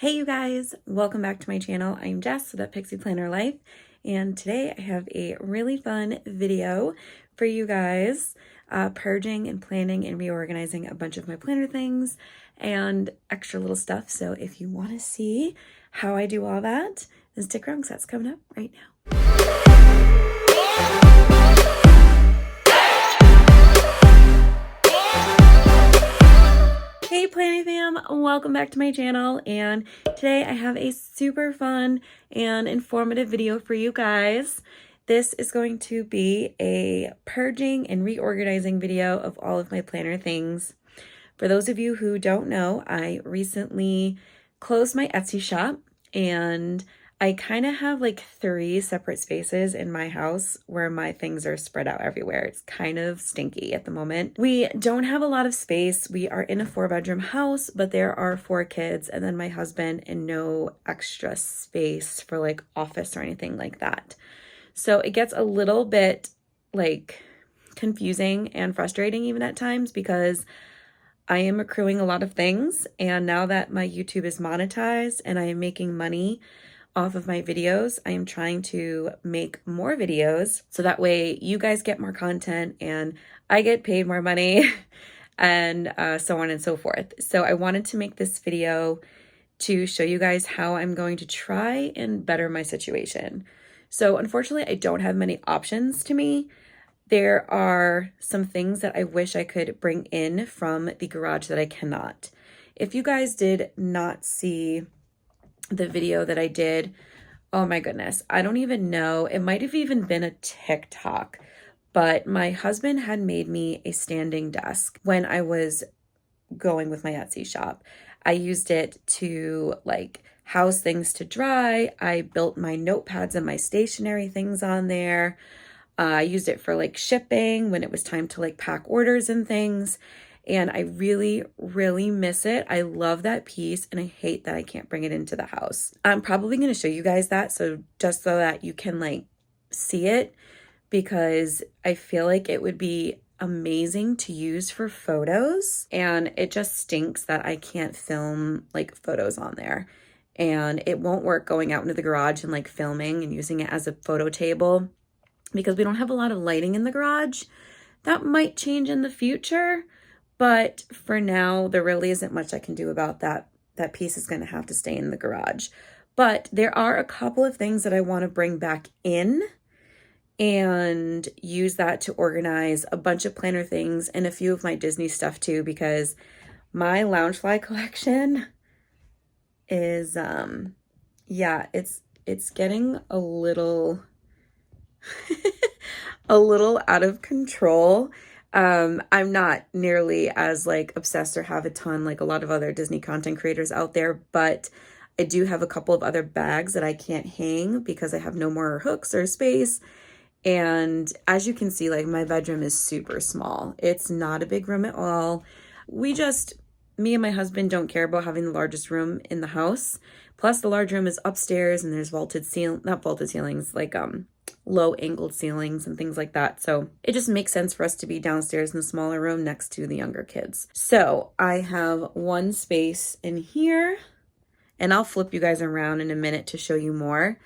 Hey you guys, welcome back to my channel. I'm Jess with Pixie Planner Life, and today I have a really fun video for you guys, purging and planning and reorganizing a bunch of my planner things and extra little stuff. So if you want to see how I do all that, then stick around because that's coming up right now. Hey Planning Fam, welcome back to my channel, and today I have a super fun and informative video for you guys. This is going to be a purging and reorganizing video of all of my planner things. For those of you who don't know, I recently closed my Etsy shop, and I kind of have like 3 separate spaces in my house where my things are spread out everywhere. It's kind of stinky at the moment. We don't have a lot of space. We are in a 4-bedroom house, but there are 4 kids and then my husband, and no extra space for like office or anything like that. So it gets a little bit like confusing and frustrating even at times, because I am accruing a lot of things, and now that my YouTube is monetized and I am making money off of my videos, I am trying to make more videos so that way you guys get more content and I get paid more money and so on and so forth. So I wanted to make this video to show you guys how I'm going to try and better my situation. So unfortunately, I don't have many options to me. There are some things that I wish I could bring in from the garage that I cannot. If you guys did not see the video that I did, oh my goodness, I don't even know. It might have even been a TikTok, but my husband had made me a standing desk when I was going with my Etsy shop. I used it to like house things to dry. I built my notepads and my stationery things on there. I used it for like shipping when it was time to like pack orders and things. And I really, really miss it. I love that piece, and I hate that I can't bring it into the house. I'm probably going to show you guys that, so just so that you can like see it, because I feel like it would be amazing to use for photos, and it just stinks that I can't film like photos on there. And it won't work going out into the garage and like filming and using it as a photo table, because we don't have a lot of lighting in the garage. That might change in the future, but for now, there really isn't much I can do about that. That piece is going to have to stay in the garage. But there are a couple of things that I want to bring back in and use that to organize a bunch of planner things and a few of my Disney stuff too, because my Loungefly collection is, yeah, it's getting a little a little out of control. I'm not nearly as like obsessed or have a ton like a lot of other Disney content creators out there, but I do have a couple of other bags that I can't hang because I have no more hooks or space. And as you can see, like my bedroom is super small. It's not a big room at all. Me and my husband don't care about having the largest room in the house. Plus the large room is upstairs and there's not vaulted ceilings, like low angled ceilings and things like that. So it just makes sense for us to be downstairs in the smaller room next to the younger kids. So I have one space in here, and I'll flip you guys around in a minute to show you more.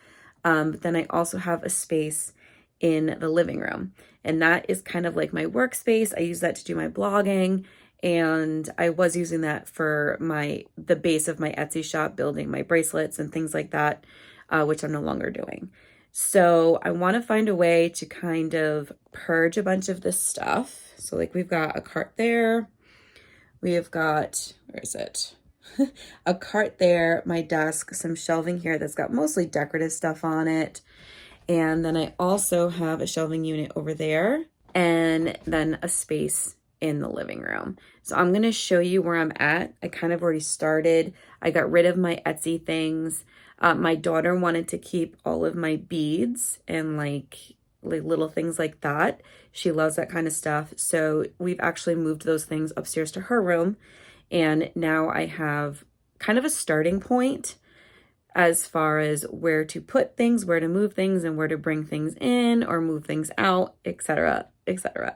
But then I also have a space in the living room, and that is kind of like my workspace. I use that to do my blogging, and I was using that for the base of my Etsy shop, building my bracelets and things like that, which I'm no longer doing. So I want to find a way to kind of purge a bunch of this stuff. So like we've got a cart there. We have got, where is it? A cart there, my desk, some shelving here that's got mostly decorative stuff on it. And then I also have a shelving unit over there, and then a space in the living room. So I'm going to show you where I'm at. I kind of already started. I got rid of my Etsy things. My daughter wanted to keep all of my beads and like little things like that. She loves that kind of stuff. So we've actually moved those things upstairs to her room. And now I have kind of a starting point as far as where to put things, where to move things, and where to bring things in or move things out, etc., etc.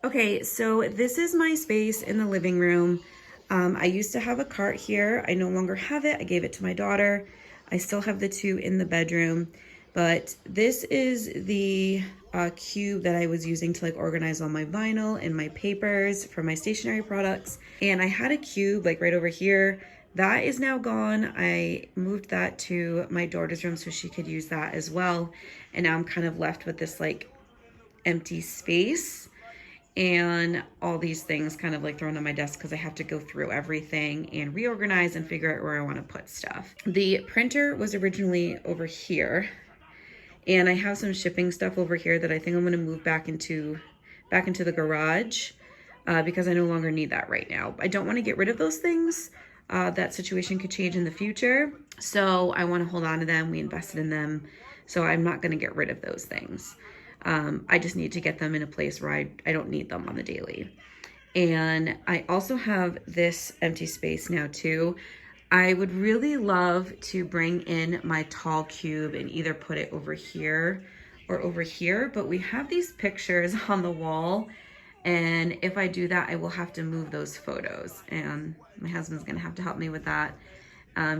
Okay, so this is my space in the living room. I used to have a cart here. I no longer have it. I gave it to my daughter. I still have the two in the bedroom, but this is the cube that I was using to like organize all my vinyl and my papers for my stationery products. And I had a cube like right over here. That is now gone. I moved that to my daughter's room so she could use that as well. And now I'm kind of left with this like empty space and all these things kind of like thrown on my desk because I have to go through everything and reorganize and figure out where I want to put stuff. The printer was originally over here, and I have some shipping stuff over here that I think I'm going to move back into the garage because I no longer need that right now. I don't want to get rid of those things. That situation could change in the future, so I want to hold on to them. We invested in them, so I'm not going to get rid of those things. I just need to get them in a place where I don't need them on the daily. And I also have this empty space now too. I would really love to bring in my tall cube and either put it over here or over here, but we have these pictures on the wall, and if I do that, I will have to move those photos, and my husband's gonna have to help me with that.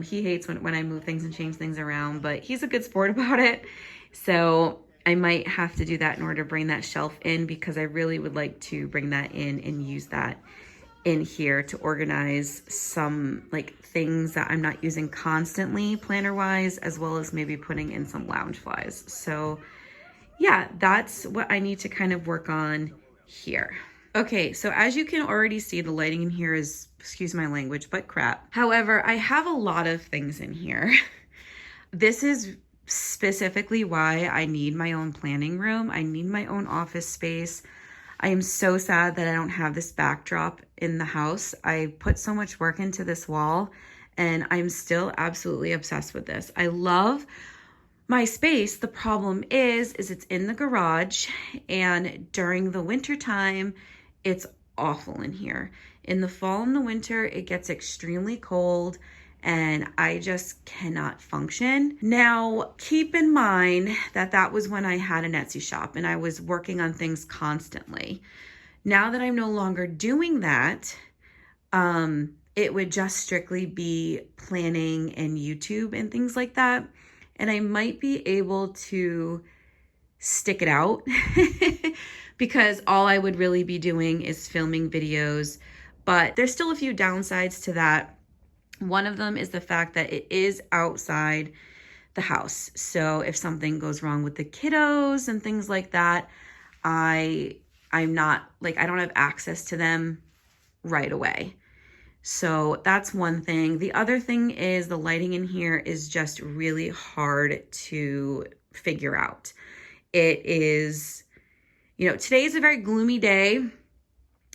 He hates when I move things and change things around, but he's a good sport about it. So I might have to do that in order to bring that shelf in, because I really would like to bring that in and use that in here to organize some like things that I'm not using constantly planner wise, as well as maybe putting in some Loungeflies. So yeah, that's what I need to kind of work on here. Okay, so as you can already see, the lighting in here is, excuse my language, but crap. However, I have a lot of things in here. This is specifically why I need my own planning room. I need my own office space. I am so sad that I don't have this backdrop in the house. I put so much work into this wall, and I'm still absolutely obsessed with this. I love my space. The problem is it's in the garage, and during the winter time, it's awful in here. In the fall and the winter, it gets extremely cold, and I just cannot function. Now, keep in mind that that was when I had an Etsy shop and I was working on things constantly. Now that I'm no longer doing that, it would just strictly be planning and YouTube and things like that. And I might be able to stick it out because all I would really be doing is filming videos. But there's still a few downsides to that. One of them is the fact that it is outside the house. So if something goes wrong with the kiddos and things like that, I'm not like, I don't have access to them right away. So that's one thing. The other thing is the lighting in here is just really hard to figure out. It is, you know, today is a very gloomy day.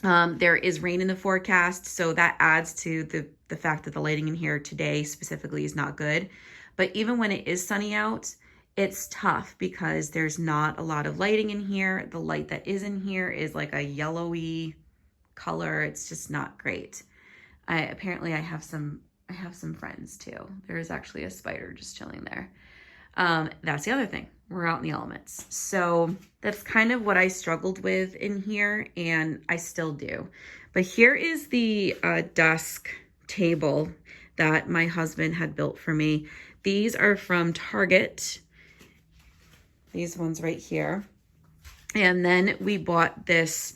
There is rain in the forecast, so that adds to the fact that the lighting in here today specifically is not good. But even when it is sunny out, it's tough because there's not a lot of lighting in here. The light that is in here is like a yellowy color. It's just not great. Apparently I have some friends too. There is actually a spider just chilling there. That's the other thing. We're out in the elements. So that's kind of what I struggled with in here, and I still do. But here is the desk table that my husband had built for me. These are from Target. These ones right here. And then we bought this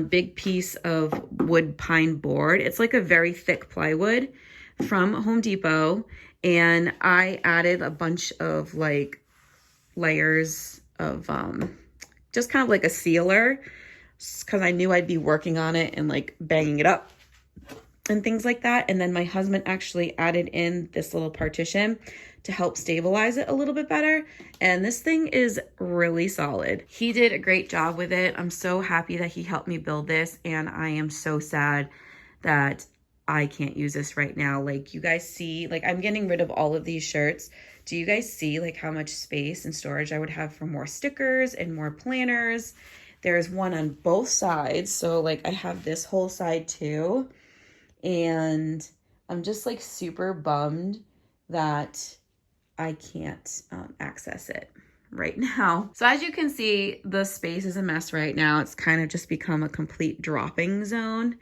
big piece of wood pine board. It's like a very thick plywood from Home Depot. And I added a bunch of like layers of just kind of like a sealer, because I knew I'd be working on it and like banging it up and things like that. And then my husband actually added in this little partition to help stabilize it a little bit better. And this thing is really solid. He did a great job with it. I'm so happy that he helped me build this, and I am so sad that I can't use this right now. Like, you guys see, like, I'm getting rid of all of these shirts. Do you guys see like how much space and storage I would have for more stickers and more planners? There's one on both sides. So like I have this whole side too. And I'm just like super bummed that I can't access it right now. So as you can see, the space is a mess right now. It's kind of just become a complete dropping zone.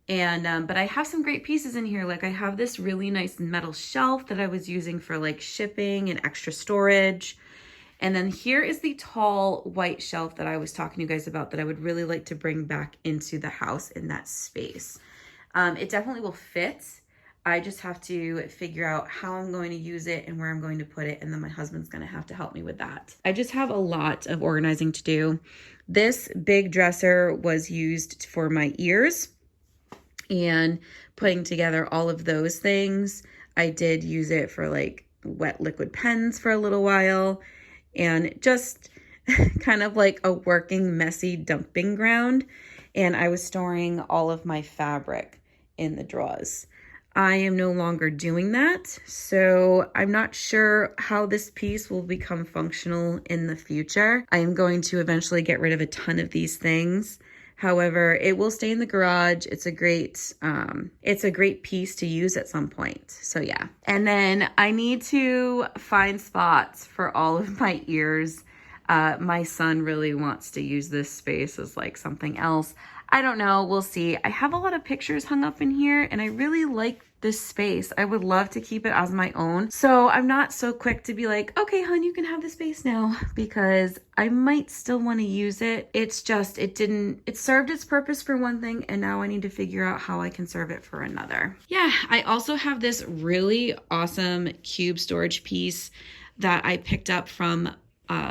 And but I have some great pieces in here. Like I have this really nice metal shelf that I was using for like shipping and extra storage. And then here is the tall white shelf that I was talking to you guys about that I would really like to bring back into the house in that space. It definitely will fit. I just have to figure out how I'm going to use it and where I'm going to put it. And then my husband's going to have to help me with that. I just have a lot of organizing to do. This big dresser was used for my ears and putting together all of those things. I did use it for like wet liquid pens for a little while and just kind of like a working messy dumping ground. And I was storing all of my fabric in the drawers. I am no longer doing that, so I'm not sure how this piece will become functional in the future. I am going to eventually get rid of a ton of these things. However, it will stay in the garage. It's a great piece to use at some point. So yeah. And then I need to find spots for all of my ears. My son really wants to use this space as like something else. I don't know. We'll see. I have a lot of pictures hung up in here and I really like this space. I would love to keep it as my own. So I'm not so quick to be like, okay, hon, you can have the space now, because I might still want to use it. It's just, it served its purpose for one thing, and now I need to figure out how I can serve it for another. Yeah, I also have this really awesome cube storage piece that I picked up from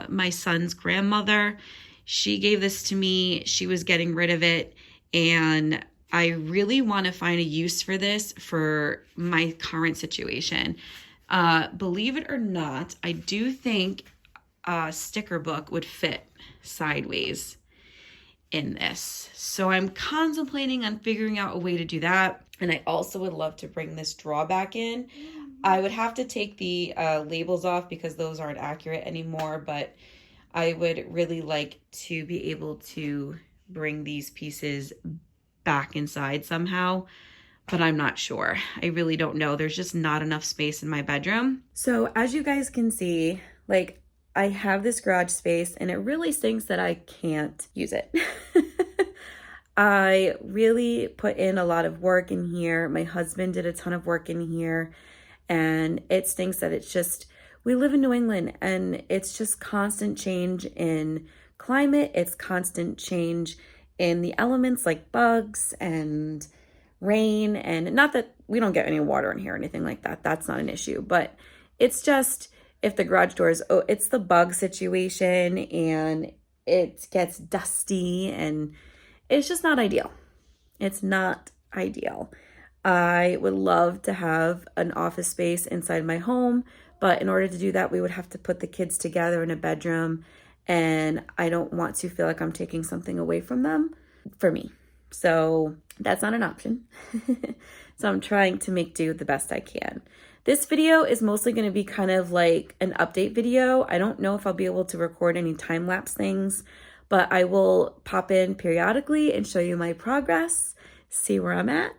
my son's grandmother. She gave this to me. She was getting rid of it, and I really want to find a use for this for my current situation. Believe it or not, I do think a sticker book would fit sideways in this. So I'm contemplating on figuring out a way to do that. And I also would love to bring this drawer back in. I would have to take the labels off because those aren't accurate anymore, but I would really like to be able to bring these pieces back inside somehow, but I'm not sure. I really don't know. There's just not enough space in my bedroom. So as you guys can see, like I have this garage space and it really stinks that I can't use it. I really put in a lot of work in here. My husband did a ton of work in here, and it stinks that it's just, we live in New England and it's just constant change in climate. It's constant change in the elements like bugs and rain, and not that we don't get any water in here or anything like that. That's not an issue, but it's just, if the garage doors, it's the bug situation and it gets dusty and it's just not ideal. It's not ideal. I would love to have an office space inside my home, but in order to do that, we would have to put the kids together in a bedroom, and I don't want to feel like I'm taking something away from them for me. So that's not an option. So I'm trying to make do the best I can. This video is mostly going to be kind of like an update video. I don't know if I'll be able to record any time-lapse things, but I will pop in periodically and show you my progress, see where I'm at,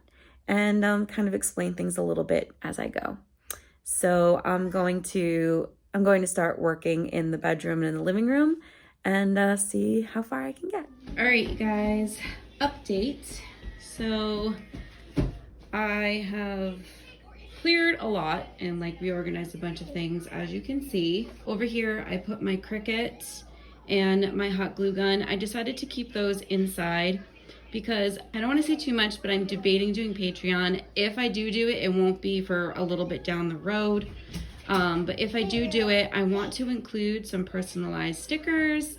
and kind of explain things a little bit as I go. So I'm going to start working in the bedroom and in the living room and see how far I can get. All right, you guys, update. So I have cleared a lot and like reorganized a bunch of things. As you can see over here, I put my Cricut and my hot glue gun. I decided to keep those inside because I don't want to say too much, but I'm debating doing Patreon. If I do it, it won't be for a little bit down the road. But if I do it, I want to include some personalized stickers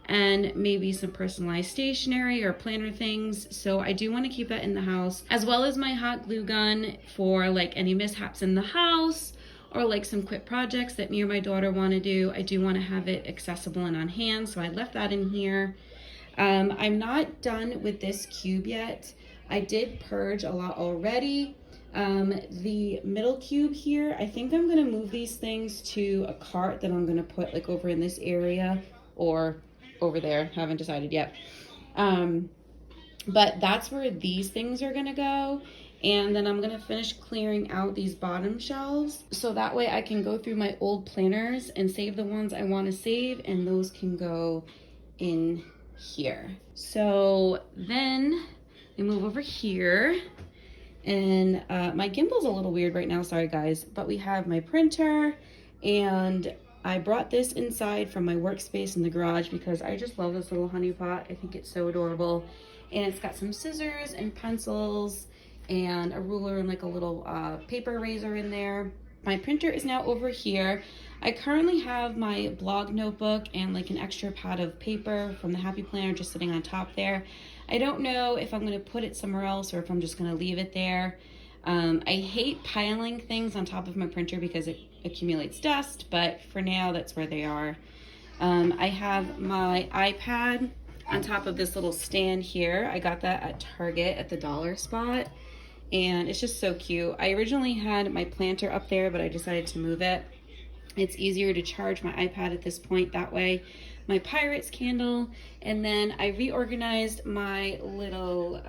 and maybe some personalized stationery or planner things. So I do want to keep that in the house, as well as my hot glue gun for like any mishaps in the house or like some quick projects that me or my daughter want to do. I do want to have it accessible and on hand, so I left that in here. I'm not done with this cube yet. I did purge a lot already. The middle cube here, I think I'm going to move these things to a cart that I'm going to put like over in this area or over there. Haven't decided yet. But that's where these things are going to go. And then I'm going to finish clearing out these bottom shelves, so that way I can go through my old planners and save the ones I want to save, and those can go in here. So then we move over here. And my gimbal's a little weird right now, sorry guys, but we have my printer, and I brought this inside from my workspace in the garage because I just love this little honey pot. I think it's so adorable. And it's got some scissors and pencils and a ruler and like a little paper eraser in there. My printer is now over here. I currently have my blog notebook and like an extra pad of paper from the Happy Planner just sitting on top there. I don't know if I'm going to put it somewhere else or if I'm just going to leave it there. I hate piling things on top of my printer because it accumulates dust, but for now that's where they are. I have my iPad on top of this little stand here. I got that at Target at the dollar spot, and it's just so cute. I originally had my planter up there, but I decided to move it. It's easier to charge my iPad at this point that way. My Pirates candle, and then I reorganized my little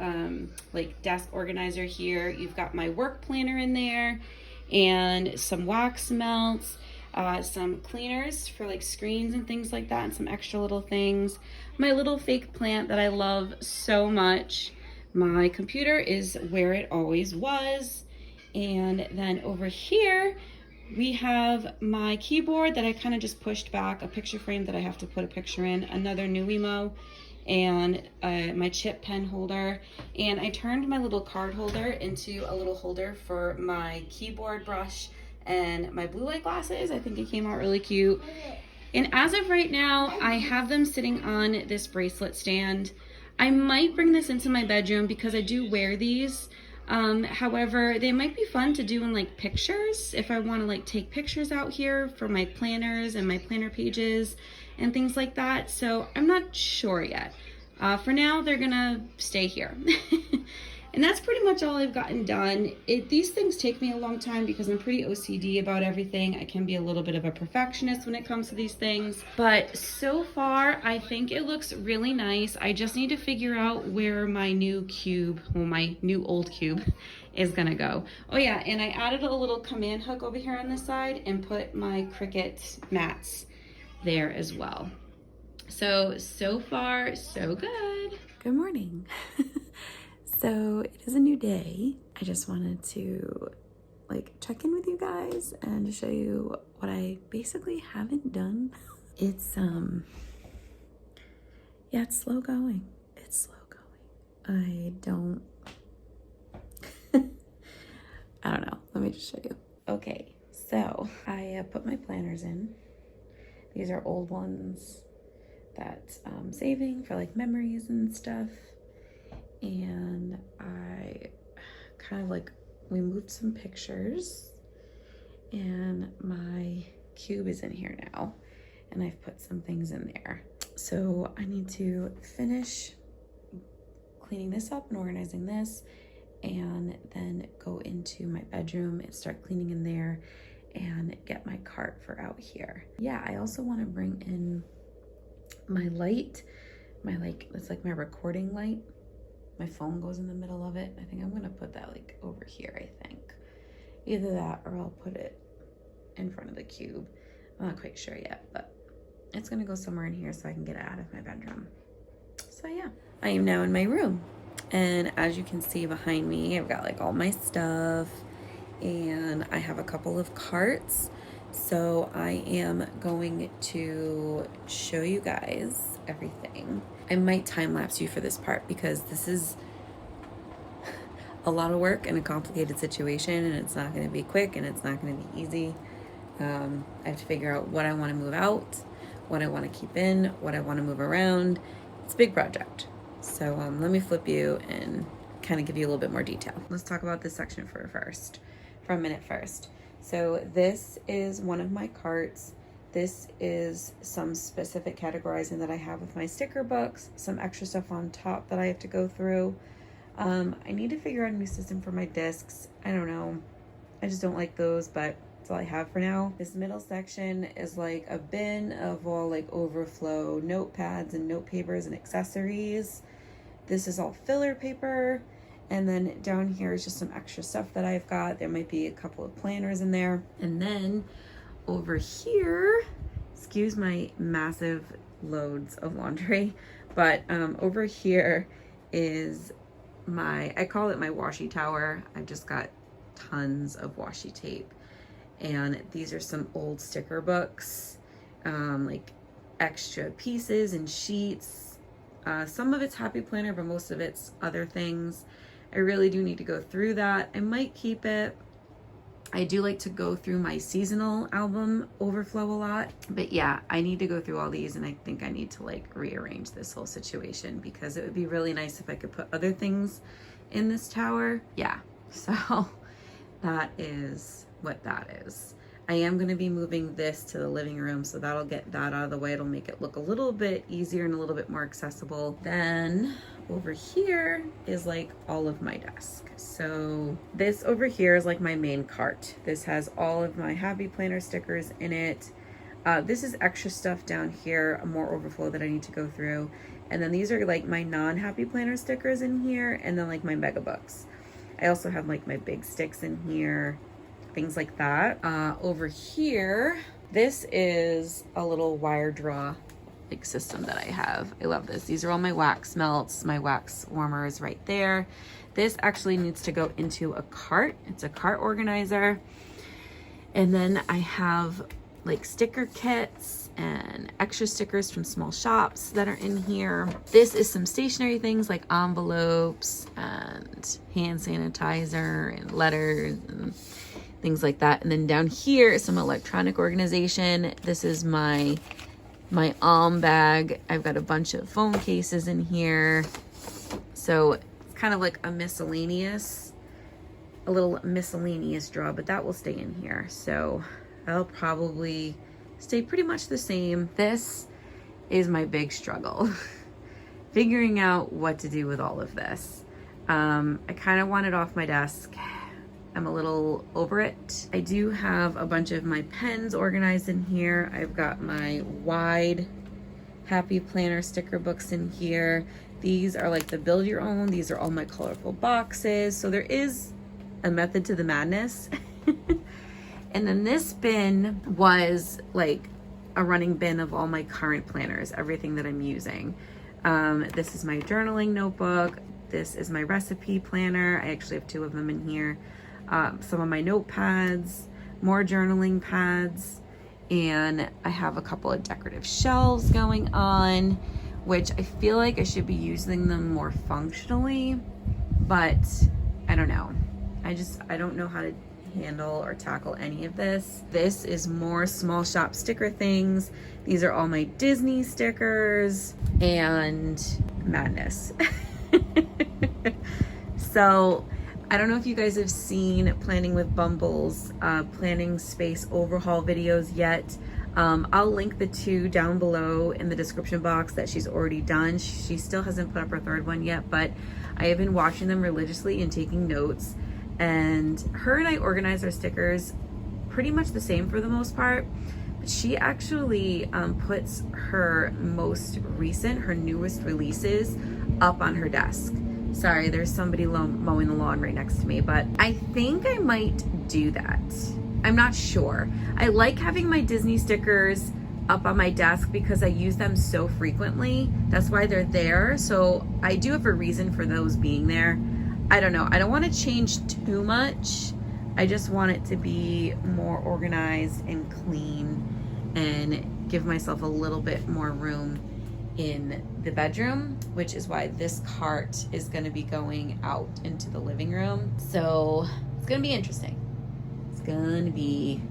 like desk organizer here. You've got my work planner in there, and some wax melts, some cleaners for like screens and things like that, and some extra little things. My little fake plant that I love so much. My computer is where it always was, and then over here we have my keyboard that I kind of just pushed back, a picture frame that I have to put a picture in, another Nuimo, and my chip pen holder. And I turned my little card holder into a little holder for my keyboard brush and my blue light glasses. I think it came out really cute. And as of right now, I have them sitting on this bracelet stand. I might bring this into my bedroom because I do wear these. However, they might be fun to do in like pictures if I want to like take pictures out here for my planners and my planner pages and things like that. So I'm not sure yet. For now, they're gonna stay here. And that's pretty much all I've gotten done. These things take me a long time because I'm pretty OCD about everything. I can be a little bit of a perfectionist when it comes to these things. But so far, I think it looks really nice. I just need to figure out where my new cube, well, my new old cube is gonna go. Oh yeah, and I added a little command hook over here on this side and put my Cricut mats there as well. So far, so good. Good morning. So it is a new day. I just wanted to like check in with you guys and to show you what I basically haven't done. It's yeah, it's slow going. It's slow going. I don't know. Let me just show you. Okay, so I put my planners in. These are old ones that I'm saving for like memories and stuff. And I kind of like, we moved some pictures, and my cube is in here now, and I've put some things in there. So I need to finish cleaning this up and organizing this, and then go into my bedroom and start cleaning in there and get my cart for out here. Yeah, I also want to bring in my light, it's like my recording light. My phone goes in the middle of it. I think I'm gonna put that like over here, I think. Either that or I'll put it in front of the cube. I'm not quite sure yet, but it's gonna go somewhere in here so I can get it out of my bedroom. So yeah, I am now in my room. And as you can see behind me, I've got like all my stuff, and I have a couple of carts. So I am going to show you guys everything. I might time lapse you for this part because this is a lot of work and a complicated situation, and it's not going to be quick and it's not going to be easy. I have to figure out what I want to move out, what I want to keep in, what I want to move around. It's a big project. So let me flip you and kind of give you a little bit more detail. Let's talk about this section for a minute first. So this is one of my carts. This is some specific categorizing that I have with my sticker books, some extra stuff on top that I have to go through. I need to figure out a new system for my discs. I don't know. I just don't like those, but that's all I have for now. This middle section is like a bin of all like overflow notepads and note papers and accessories. This is all filler paper. And then down here is just some extra stuff that I've got. There might be a couple of planners in there. And then over here, excuse my massive loads of laundry, but over here is I call it my washi tower. I've just got tons of washi tape. And these are some old sticker books, like extra pieces and sheets. Some of it's Happy Planner, but most of it's other things. I really do need to go through that. I might keep it. I do like to go through my seasonal album overflow a lot, but yeah, I need to go through all these, and I think I need to like rearrange this whole situation because it would be really nice if I could put other things in this tower. Yeah, so that is what that is. I am going to be moving this to the living room, so that'll get that out of the way. It'll make it look a little bit easier and a little bit more accessible. Then over here is like all of my desk. So this over here is like my main cart. This has all of my Happy Planner stickers in it. This is extra stuff down here, more overflow that I need to go through. And then these are like my non-Happy Planner stickers in here, and then like my mega books. I also have like my big sticks in here, things like that. Over here, this is a little wire draw like system that I have. I love this. These are all my wax melts, my wax warmers right there. This actually needs to go into a cart. It's a cart organizer. And then I have like sticker kits and extra stickers from small shops that are in here. This is some stationery things like envelopes and hand sanitizer and letters and things like that. And then down here is some electronic organization. This is my bag. I've got a bunch of phone cases in here. So it's kind of like a little miscellaneous drawer, but that will stay in here. So that'll probably stay pretty much the same. This is my big struggle, figuring out what to do with all of this. I kind of want it off my desk. I'm a little over it. I do have a bunch of my pens organized in here. I've got my wide Happy Planner sticker books in here. These are like the build your own. These are all my colorful boxes. So there is a method to the madness. And then this bin was like a running bin of all my current planners, everything that I'm using. This is my journaling notebook. This is my recipe planner. I actually have two of them in here. Some of my notepads, more journaling pads, and I have a couple of decorative shelves going on, which I feel like I should be using them more functionally, but I don't know. I don't know how to handle or tackle any of this. This is more small shop sticker things. These are all my Disney stickers and madness. So I don't know if you guys have seen Planning with Bumble's planning space overhaul videos yet. I'll link the two down below in the description box that she's already done. She still hasn't put up her third one yet, but I have been watching them religiously and taking notes. And her and I organize our stickers pretty much the same for the most part. But she actually puts her most recent, her newest releases up on her desk. Sorry, there's somebody mowing the lawn right next to me, but I think I might do that. I'm not sure. I like having my Disney stickers up on my desk because I use them so frequently. That's why they're there. So I do have a reason for those being there. I don't know. I don't want to change too much. I just want it to be more organized and clean and give myself a little bit more room in the bedroom, which is why this cart is going to be going out into the living room. So it's going to be interesting. It's going to be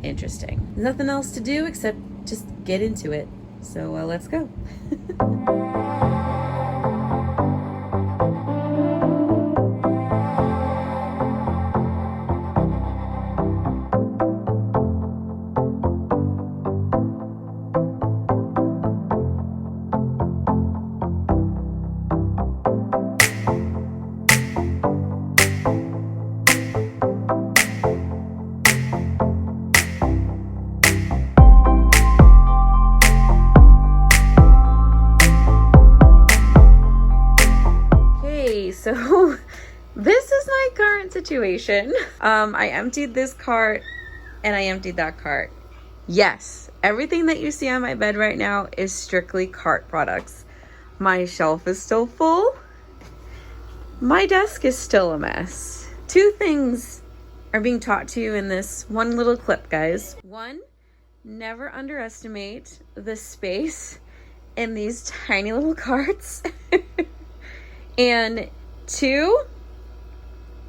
interesting. There's nothing else to do except just get into it. So let's go. So this is my current situation. I emptied this cart and I emptied that cart. Yes, everything that you see on my bed right now is strictly cart products. My shelf is still full. my desk is still a mess. Two things are being taught to you in this one little clip, guys. One, never underestimate the space in these tiny little carts. And two,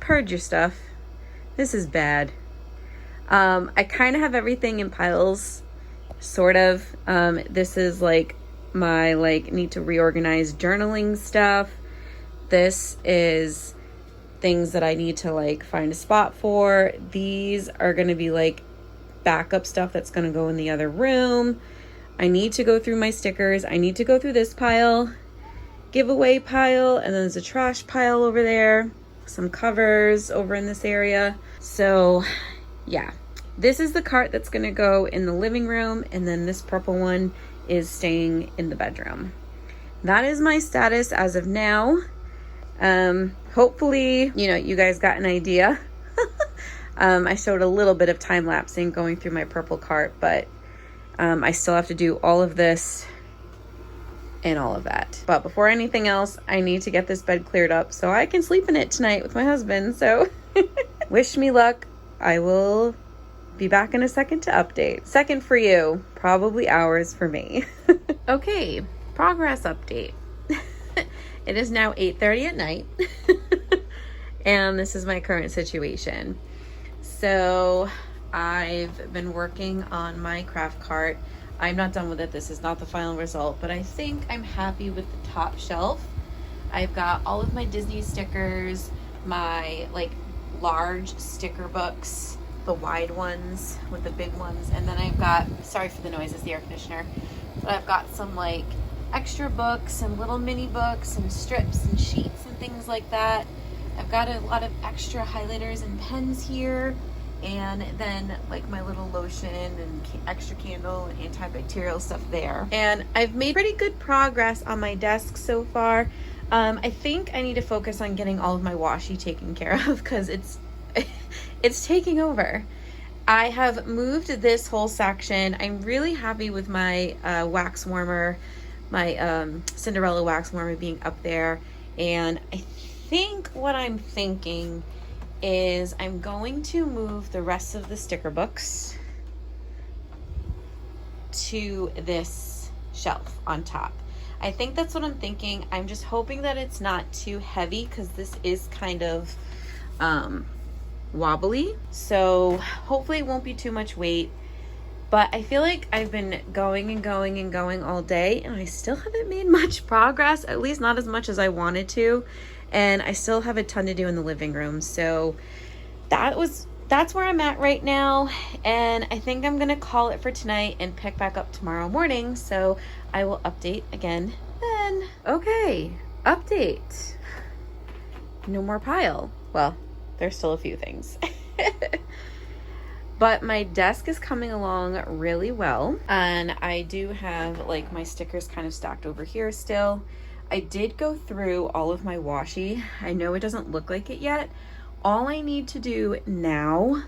purge your stuff. This is bad. I kind of have everything in piles, sort of. This is like my need to reorganize journaling stuff. This is things that I need to find a spot for. These are going to be backup stuff that's going to go in the other room. I need to go through my stickers. I need to go through this pile, giveaway pile, and then there's a trash pile over there, some covers over in this area. So yeah, this is the cart that's going to go in the living room, and then this purple one is staying in the bedroom. That is my status as of now. Hopefully, you guys got an idea. I showed a little bit of time lapsing going through my purple cart, but I still have to do all of this and all of that. But before anything else, I need to get this bed cleared up so I can sleep in it tonight with my husband. So wish me luck. I will be back in a second to update. Second for you, probably hours for me. Okay, progress update. It is now 8:30 at night. And this is my current situation. So I've been working on my craft cart. I'm not done with it. This is not the final result, but I think I'm happy with the top shelf. I've got all of my Disney stickers, my large sticker books, the wide ones with the big ones, and then I've got, sorry for the noise, it's the air conditioner, but I've got some extra books and little mini books and strips and sheets and things like that. I've got a lot of extra highlighters and pens here, and then my little lotion and extra candle and antibacterial stuff there. And I've made pretty good progress on my desk so far. I think I need to focus on getting all of my washi taken care of because it's taking over. I have moved this whole section. I'm really happy with my wax warmer, my Cinderella wax warmer being up there. And I think what I'm thinking is I'm going to move the rest of the sticker books to this shelf on top. I think that's what I'm thinking. I'm just hoping that it's not too heavy because this is kind of wobbly. So hopefully it won't be too much weight. But I feel like I've been going and going and going all day, and I still haven't made much progress, at least not as much as I wanted to. And I still have a ton to do in the living room. So that's where I'm at right now. And I think I'm gonna call it for tonight and pick back up tomorrow morning. So I will update again then. Okay, update. No more pile. Well, there's still a few things. But my desk is coming along really well. And I do have my stickers kind of stacked over here still. I did go through all of my washi. I know it doesn't look like it yet. All I need to do now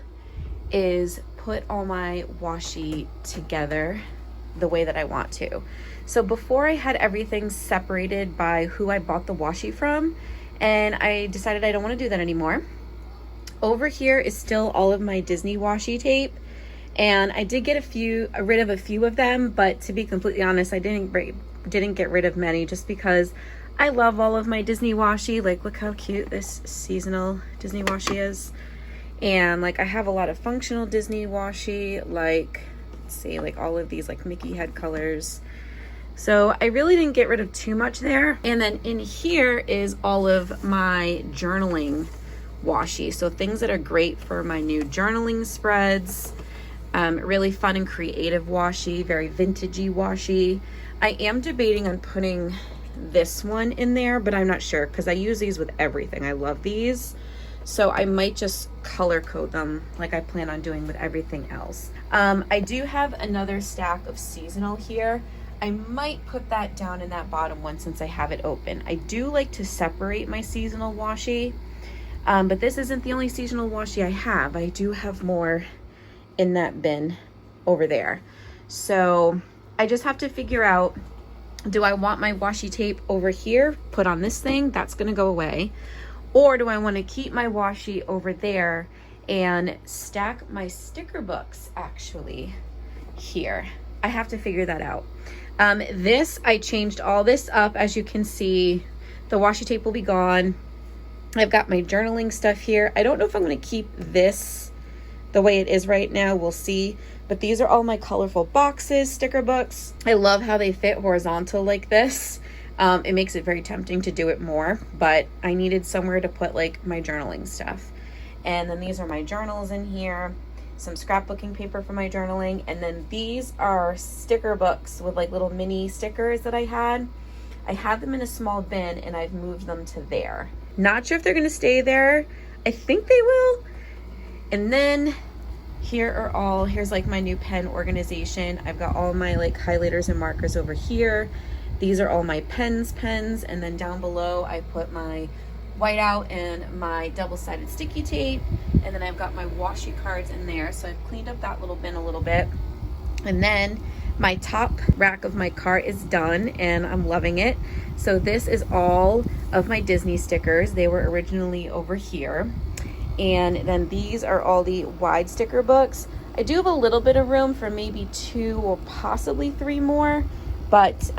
is put all my washi together the way that I want to. So before I had everything separated by who I bought the washi from, and I decided I don't want to do that anymore. Over here is still all of my Disney washi tape, and I did get rid of a few of them, but to be completely honest, I didn't get rid of many just because I love all of my Disney washi. Look how cute this seasonal Disney washi is. And I have a lot of functional Disney washi, let's see, all of these Mickey head colors. So I really didn't get rid of too much there. And then in here is all of my journaling washi. So things that are great for my new journaling spreads. Really fun and creative washi, very vintagey washi. I am debating on putting this one in there, but I'm not sure because I use these with everything. I love these. So I might just color code them like I plan on doing with everything else. I do have another stack of seasonal here. I might put that down in that bottom one since I have it open. I do like to separate my seasonal washi, but this isn't the only seasonal washi I have. I do have more in that bin over there. So I just have to figure out, do I want my washi tape over here put on this thing? That's gonna go away. Or do I want to keep my washi over there and stack my sticker books actually here? I have to figure that out. I changed all this up. As you can see, the washi tape will be gone. I've got my journaling stuff here. I don't know if I'm going to keep this the way it is right now. We'll see. But these are all my colorful boxes, sticker books. I love how they fit horizontal like this. It makes it very tempting to do it more, but I needed somewhere to put like my journaling stuff. And then these are my journals in here, some scrapbooking paper for my journaling. And then these are sticker books with like little mini stickers that I had. I had them in a small bin and I've moved them to there. Not sure if they're gonna stay there. I think they will. And then here's like my new pen organization. I've got all my like highlighters and markers over here. These are all my pens, and then down below I put my whiteout and my double-sided sticky tape, and then I've got my washi cards in there. So I've cleaned up that little bin a little bit. And then my top rack of my cart is done and I'm loving it. So this is all of my Disney stickers. They were originally over here. And then these are all the wide sticker books. I do have a little bit of room for maybe 2 or possibly 3 more, but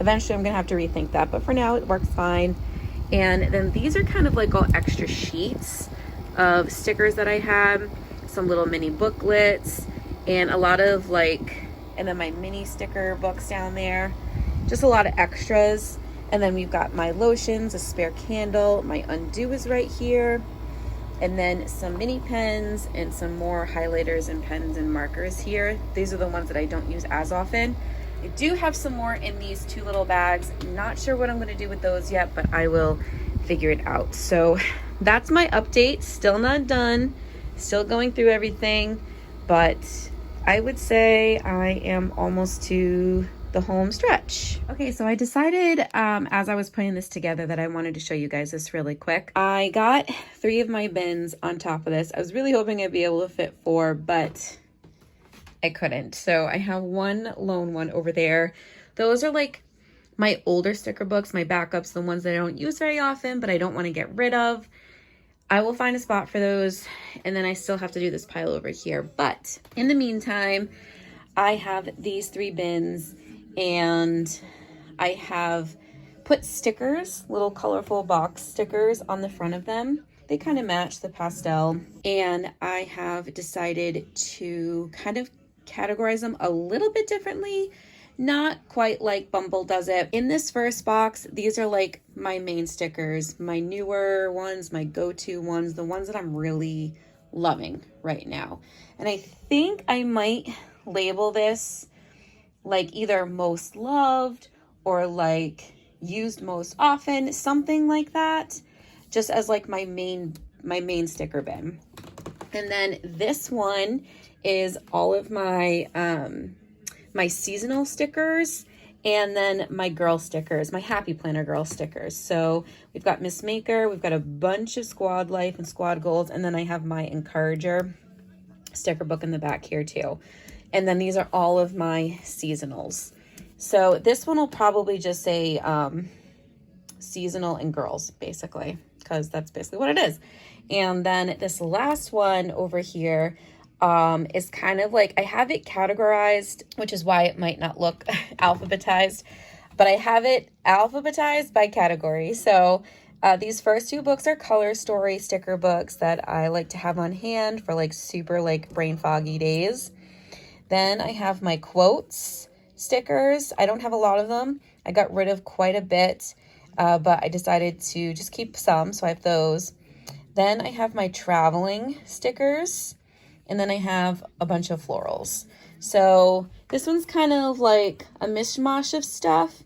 eventually I'm gonna have to rethink that. But for now, it works fine. And then these are kind of like all extra sheets of stickers that I have, some little mini booklets, and a lot of like, and then my mini sticker books down there, just a lot of extras. And then we've got my lotions, a spare candle, my undo is right here, and then some mini pens and some more highlighters and pens and markers here. These are the ones that I don't use as often. I do have some more in these 2 little bags. Not sure what I'm going to do with those yet, but I will figure it out. So that's my update. Still not done. Still going through everything, but I would say I am almost to the home stretch. Okay, so I decided as I was putting this together that I wanted to show you guys this really quick. I got 3 of my bins on top of this. I was really hoping I'd be able to fit 4, but I couldn't. So I have one lone one over there. Those are like my older sticker books, my backups, the ones that I don't use very often, but I don't want to get rid of. I will find a spot for those, and then I still have to do this pile over here. But in the meantime, I have these 3 bins, and I have put stickers, little colorful box stickers on the front of them. They kind of match the pastel, and I have decided to kind of categorize them a little bit differently, not quite like Bumble does it. In this first box, these are like my main stickers, my newer ones, my go-to ones, the ones that I'm really loving right now. And I think I might label this like either most loved or like used most often, something like that, just as like my main sticker bin. And then this one is all of my my seasonal stickers, and then my girl stickers, my Happy Planner girl stickers. So we've got Miss Maker, we've got a bunch of Squad Life and Squad Goals, and then I have my Encourager sticker book in the back here too. And then these are all of my seasonals. So this one will probably just say seasonal and girls, basically, because that's basically what it is. And then this last one over here is kind of like, I have it categorized, which is why it might not look alphabetized, but I have it alphabetized by category. So these first 2 books are color story sticker books that I like to have on hand for like super like brain foggy days. Then I have my quotes stickers. I don't have a lot of them. I got rid of quite a bit, but I decided to just keep some, so I have those. Then I have my traveling stickers, and then I have a bunch of florals. So this one's kind of like a mishmash of stuff,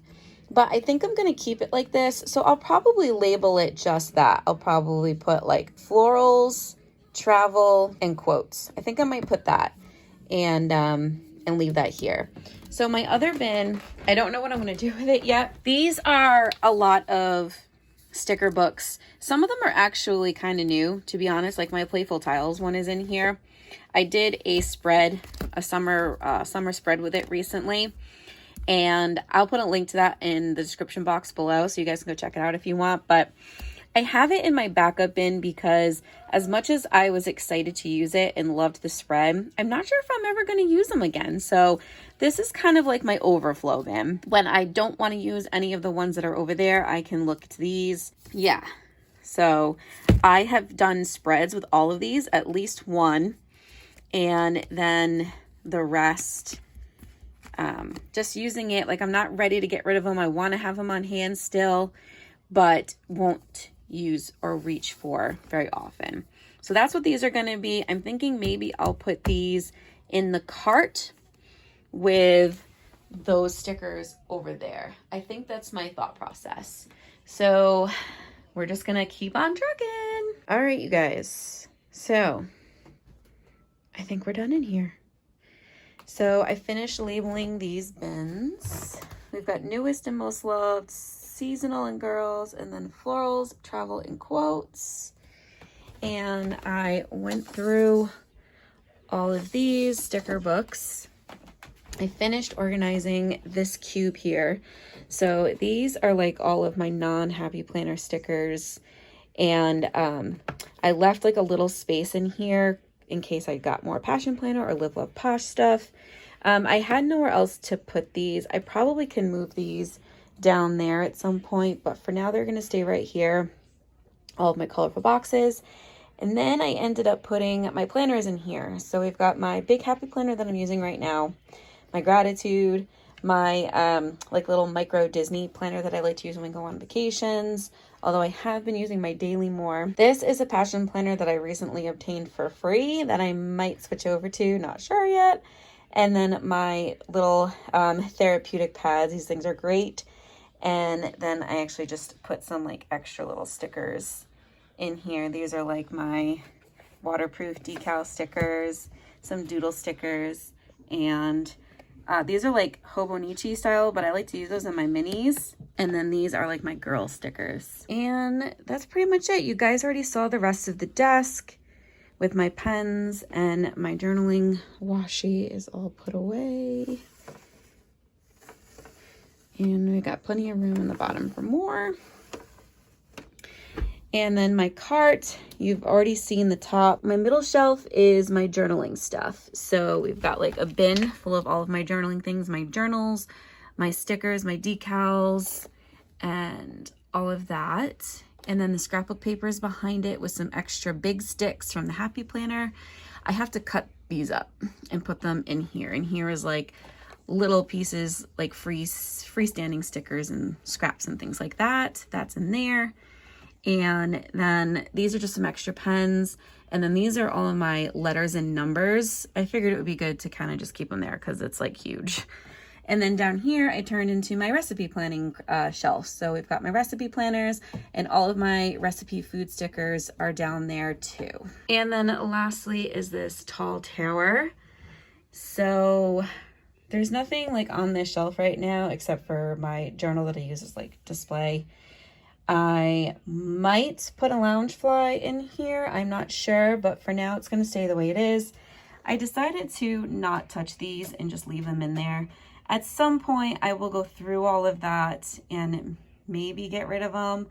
but I think I'm going to keep it like this. So I'll probably label it just that. I'll probably put like florals, travel, and quotes. I think I might put that and leave that here. So my other bin, I don't know what I'm going to do with it yet. These are a lot of sticker books. Some of them are actually kind of new, to be honest. Like my Playful Tiles one is in here. I did a spread, a summer spread with it recently, and I'll put a link to that in the description box below so you guys can go check it out if you want. But I have it in my backup bin because as much as I was excited to use it and loved the spread, I'm not sure if I'm ever going to use them again. So this is kind of like my overflow bin. When I don't want to use any of the ones that are over there, I can look to these. Yeah. So I have done spreads with all of these, at least one. And then the rest, just using it. Like, I'm not ready to get rid of them. I want to have them on hand still, but won't use or reach for very often. So that's what these are going to be. I'm thinking maybe I'll put these in the cart with those stickers over there. I think that's my thought process. So we're just going to keep on trucking. All right, you guys. So I think we're done in here. So I finished labeling these bins. We've got newest and most loved, seasonal and girls, and then florals, travel, and quotes. And I went through all of these sticker books. I finished organizing this cube here. So these are like all of my non-Happy Planner stickers. And I left like a little space in here in case I got more Passion Planner or Live Love Posh stuff. I had nowhere else to put these. I probably can move these down there at some point, but for now they're going to stay right here. All of my colorful boxes. And then I ended up putting my planners in here. So we've got my big Happy Planner that I'm using right now, my gratitude, my like little micro Disney planner that I like to use when we go on vacations, although I have been using my daily more. This is a Passion Planner that I recently obtained for free that I might switch over to, not sure yet. And then my little therapeutic pads. These things are great. And then I actually just put some like extra little stickers in here. These are like my waterproof decal stickers, some doodle stickers, and these are like Hobonichi style, but I like to use those in my minis. And then these are like my girl stickers. And that's pretty much it. You guys already saw the rest of the desk with my pens, and my journaling washi is all put away. And we got plenty of room in the bottom for more. And then my cart, you've already seen the top. My middle shelf is my journaling stuff. So we've got like a bin full of all of my journaling things, my journals, my stickers, my decals, and all of that. And then the scrapbook papers behind it with some extra big sticks from the Happy Planner. I have to cut these up and put them in here. And here is like little pieces, like freestanding stickers and scraps and things like that. That's in there. And then these are just some extra pens. And then these are all of my letters and numbers. I figured it would be good to kind of just keep them there because it's like huge. And then down here, I turned into my recipe planning shelf. So we've got my recipe planners, and all of my recipe food stickers are down there too. And then lastly is this tall tower. So there's nothing like on this shelf right now except for my journal that I use as like display. I might put a Loungefly in here. I'm not sure, but for now it's going to stay the way it is. I decided to not touch these and just leave them in there. At some point, I will go through all of that and maybe get rid of them,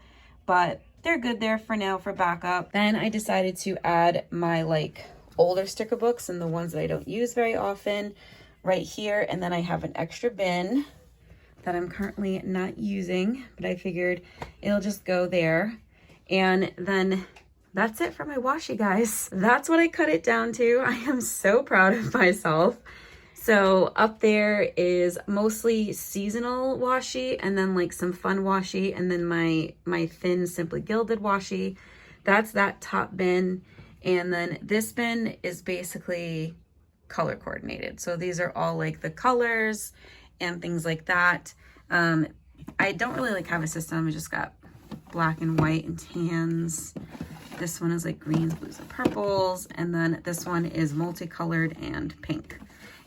but they're good there for now for backup. Then I decided to add my like older sticker books and the ones that I don't use very often right here. And then I have an extra bin that I'm currently not using, but I figured it'll just go there. And then that's it for my washi, guys. That's what I cut it down to. I am so proud of myself. So up there is mostly seasonal washi, and then like some fun washi, and then my thin Simply Gilded washi. That's that top bin. And then this bin is basically color coordinated. So these are all like the colors and things like that. I don't really like have a system. I just got black and white and tans. This one is like greens, blues, and purples. And then this one is multicolored and pink.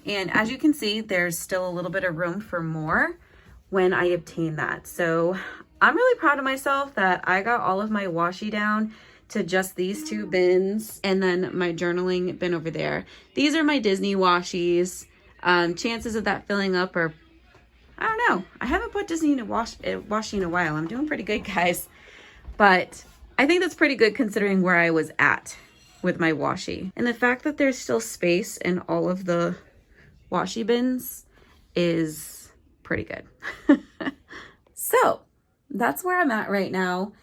And as you can see, there's still a little bit of room for more when I obtain that. So I'm really proud of myself that I got all of my washi down to just these two bins, and then my journaling bin over there. These are my Disney washies. Chances of that filling up are, I don't know. I haven't put Disney in a washi in a while. I'm doing pretty good, guys. But I think that's pretty good considering where I was at with my washi. And the fact that there's still space in all of the washi bins is pretty good. So that's where I'm at right now.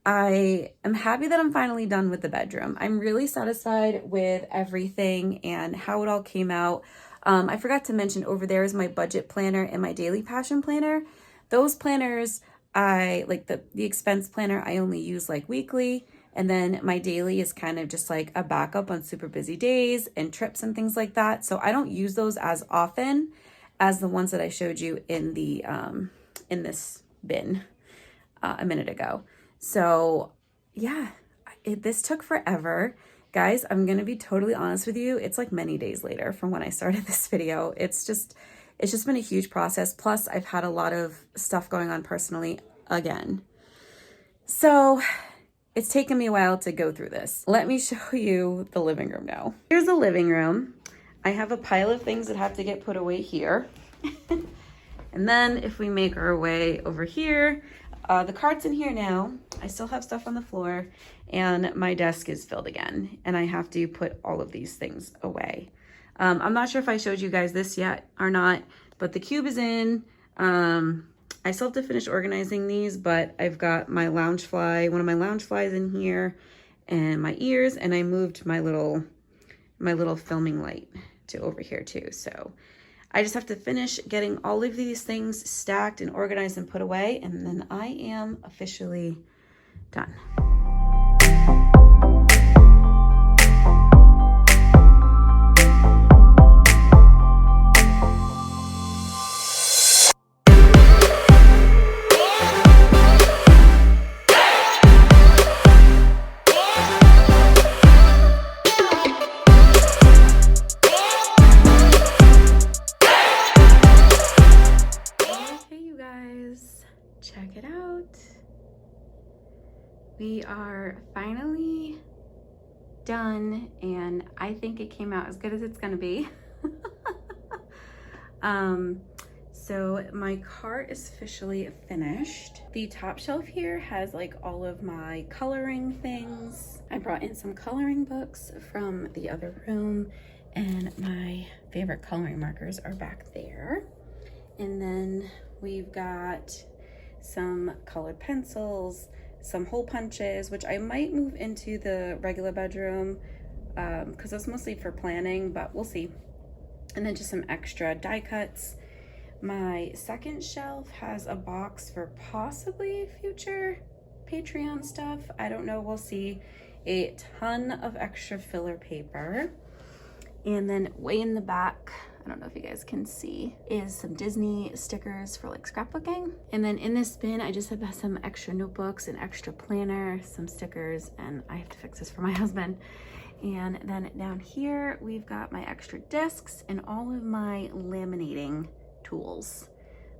I am happy that I'm finally done with the bedroom. I'm really satisfied with everything and how it all came out. I forgot to mention over there is my budget planner and my daily passion planner. Those planners, I like the expense planner, I only use like weekly. And then my daily is kind of just like a backup on super busy days and trips and things like that. So I don't use those as often as the ones that I showed you in the in this bin a minute ago. So yeah, this took forever. Guys, I'm gonna be totally honest with you. It's like many days later from when I started this video. It's just been a huge process. Plus I've had a lot of stuff going on personally again. So it's taken me a while to go through this. Let me show you the living room now. Here's the living room. I have a pile of things that have to get put away here. And then if we make our way over here, the cart's in here now. I still have stuff on the floor and my desk is filled again and I have to put all of these things away. I'm not sure if I showed you guys this yet or not, but the cube is in. I still have to finish organizing these, but I've got my Loungefly, one of my Loungeflies in here and my ears, and I moved my little filming light to over here too. So I just have to finish getting all of these things stacked and organized and put away, and then I am officially done. Check it out. We are finally done and I think it came out as good as it's gonna be. So my cart is officially finished. The top shelf here has like all of my coloring things. I brought in some coloring books from the other room and my favorite coloring markers are back there. And then we've got some colored pencils, some hole punches, which I might move into the regular bedroom because that's mostly for planning, but we'll see. And then just some extra die cuts. My second shelf has a box for possibly future Patreon stuff. I don't know, we'll see. A ton of extra filler paper. And then way in the back, I don't know if you guys can see, is some Disney stickers for like scrapbooking. And then in this bin, I just have some extra notebooks, an extra planner, some stickers, and I have to fix this for my husband. And then down here, we've got my extra discs and all of my laminating tools.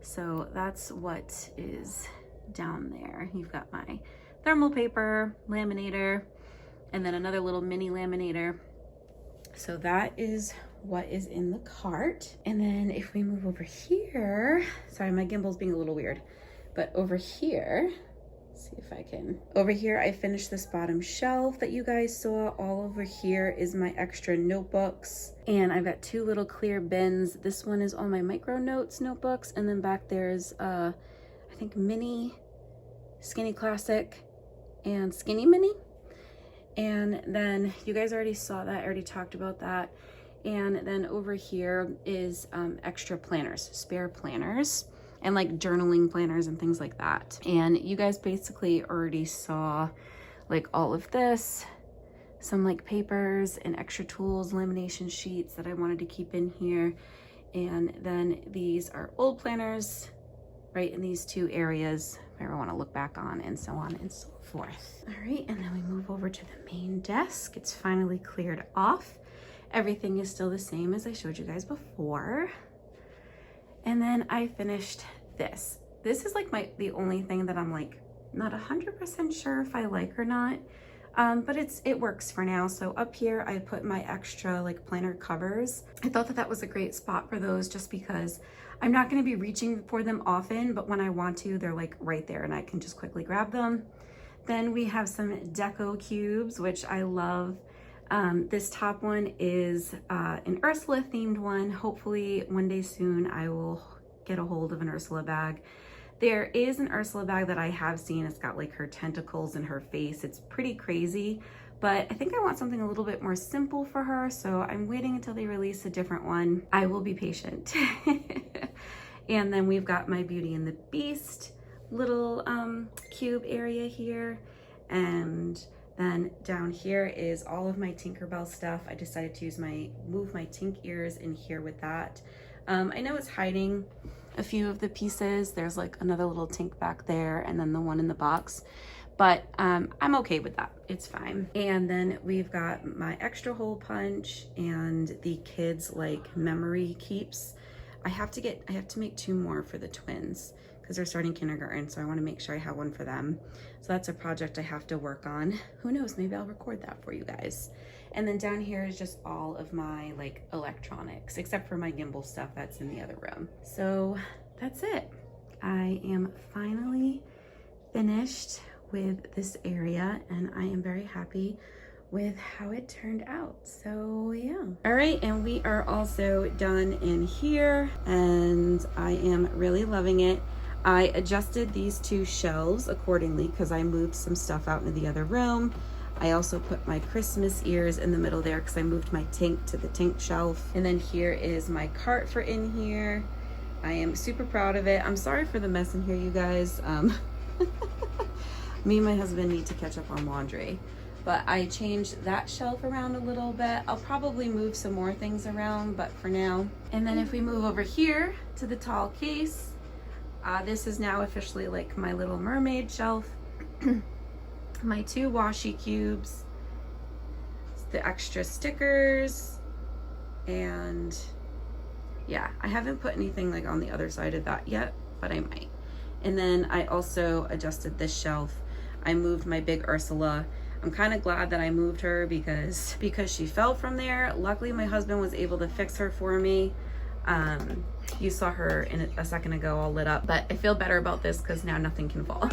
So that's what is down there. You've got my thermal paper, laminator, and then another little mini laminator. So that is what is in the cart. And then if we move over here, sorry, my gimbal's being a little weird, but over here, let's see if I can, over here, I finished this bottom shelf that you guys saw. All over here is my extra notebooks. And I've got two little clear bins. This one is all my micro notes notebooks. And then back there's, I think mini, skinny classic, and skinny mini. And then you guys already saw that, I already talked about that. And then over here is extra planners, spare planners, and like journaling planners and things like that. And you guys basically already saw like all of this, some like papers and extra tools, lamination sheets that I wanted to keep in here. And then these are old planners right in these two areas if I ever want to look back on, and so on and so forth. All right, and then we move over to the main desk. It's finally cleared off. Everything is still the same as I showed you guys before. And then I finished this. This is like the only thing that I'm like not 100% sure if I like or not, but it works for now. So up here I put my extra like planner covers. I thought that was a great spot for those just because I'm not going to be reaching for them often, but when I want to, they're like right there and I can just quickly grab them. Then we have some deco cubes, which I love. This top one is an Ursula themed one. Hopefully one day soon I will get a hold of an Ursula bag. There is an Ursula bag that I have seen. It's got like her tentacles and her face. It's pretty crazy, but I think I want something a little bit more simple for her. So I'm waiting until they release a different one. I will be patient. And then we've got my Beauty and the Beast little cube area here. And then down here is all of my Tinkerbell stuff. I decided to move my Tink ears in here with that. I know it's hiding a few of the pieces. There's like another little Tink back there and then the one in the box, but I'm okay with that. It's fine. And then we've got my extra hole punch and the kids like memory keeps. I have to make 2 more for the twins because they're starting kindergarten, so I want to make sure I have one for them. So that's a project I have to work on. Who knows, maybe I'll record that for you guys. And then down here is just all of my like electronics, except for my gimbal stuff that's in the other room. So that's it. I am finally finished with this area and I am very happy with how it turned out. So yeah. All right, and we are also done in here and I am really loving it. I adjusted these 2 shelves accordingly because I moved some stuff out into the other room. I also put my Christmas ears in the middle there because I moved my Tink to the Tink shelf. And then here is my cart for in here. I am super proud of it. I'm sorry for the mess in here, you guys. Me and my husband need to catch up on laundry. But I changed that shelf around a little bit. I'll probably move some more things around, but for now. And then if we move over here to the tall case, this is now officially like my Little Mermaid shelf. My 2 washi cubes, the extra stickers, and yeah, I haven't put anything like on the other side of that yet, but I might. And then I also adjusted this shelf. I moved my big Ursula. I'm kind of glad that I moved her because she fell from there. Luckily, my husband was able to fix her for me. You saw her in a second ago all lit up, but I feel better about this because now nothing can fall.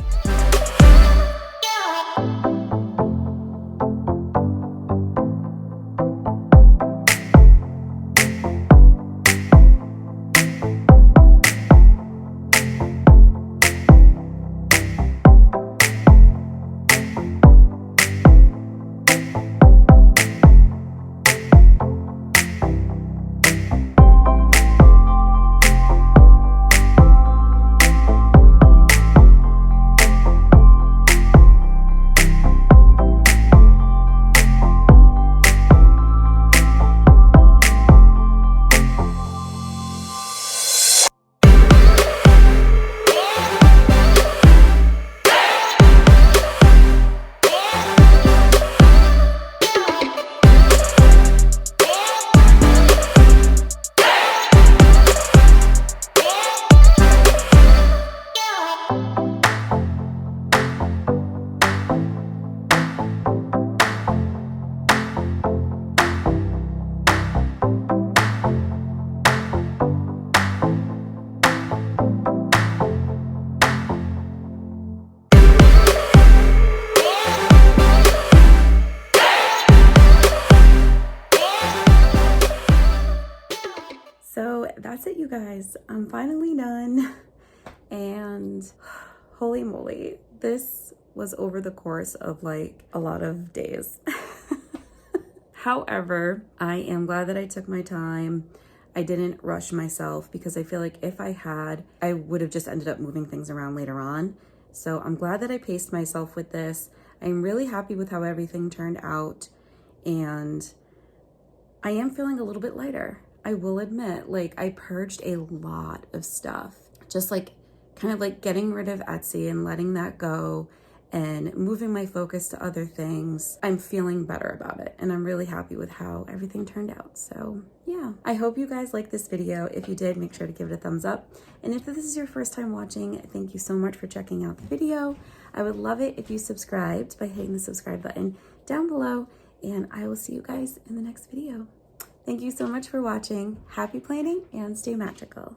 That's it, you guys. I'm finally done and holy moly, this was over the course of like a lot of days. However, I am glad that I took my time. I didn't rush myself because I feel like if I had, I would have just ended up moving things around later on. So I'm glad that I paced myself with this. I'm really happy with how everything turned out and I am feeling a little bit lighter. I will admit, like I purged a lot of stuff, just like kind of like getting rid of Etsy and letting that go and moving my focus to other things. I'm feeling better about it and I'm really happy with how everything turned out. So yeah, I hope you guys liked this video. If you did, make sure to give it a thumbs up. And if this is your first time watching, thank you so much for checking out the video. I would love it if you subscribed by hitting the subscribe button down below, and I will see you guys in the next video. Thank you so much for watching. Happy planning and stay magical.